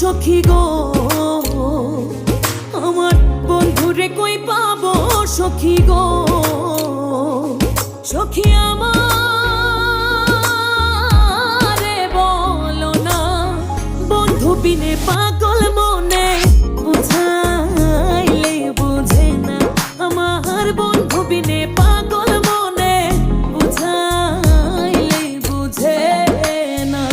সখী গো, আমার বন্ধুরে কই পাবো সখী গো, সখী আমারে বলো না, বন্ধু বিনে পাগল মনে বুঝাইলে বুঝে না, আমার বন্ধু বিনে পাগল মনে বুঝাইলে বুঝে না।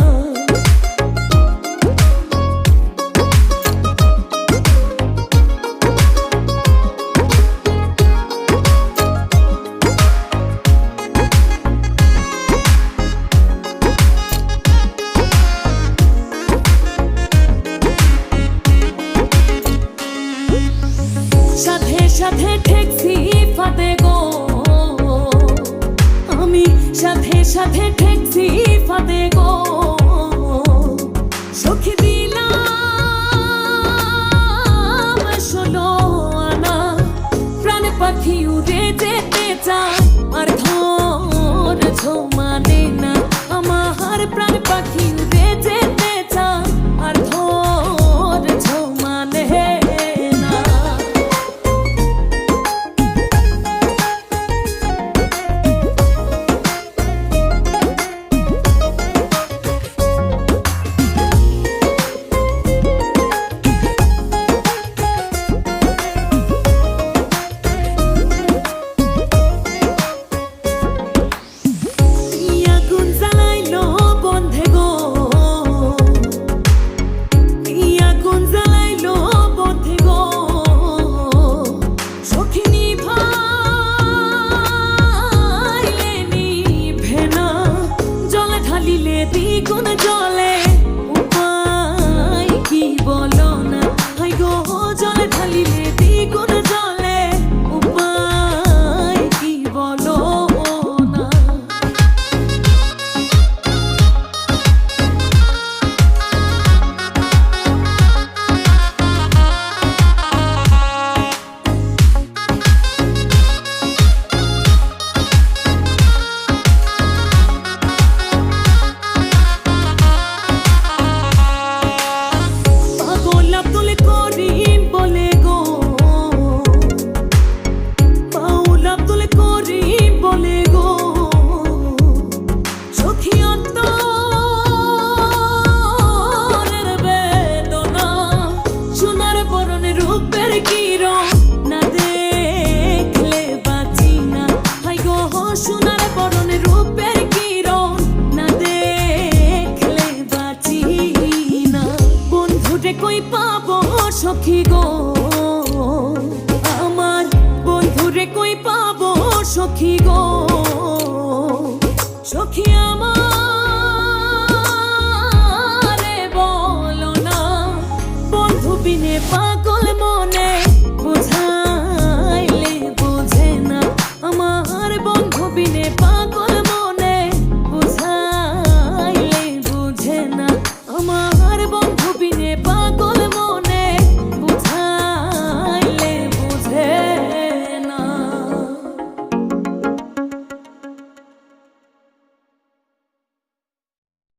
সাথে সাথে ঠেকছি ফাঁদে গো, আমি সাথে সাথে ঠেকছি ফাঁদে গো, সখী দিলাম 16 আনা, প্রাণ পাখি উড়ে যেতে চায় আর ধৈর্য মানে না, আমার প্রাণ পাখি উড়ে যেতে চায় আর ধৈর্য মানে না। দ্বিগুণ জলে উপায় কি বলো না, হাই গো জলে ঢালিলে দ্বিগুণ জলে উপায় কি বলো না। সোনার বরণে রূপের কিরণ না দেখলে বাঁচি না, বন্ধুরে কই পাবো সখী গো।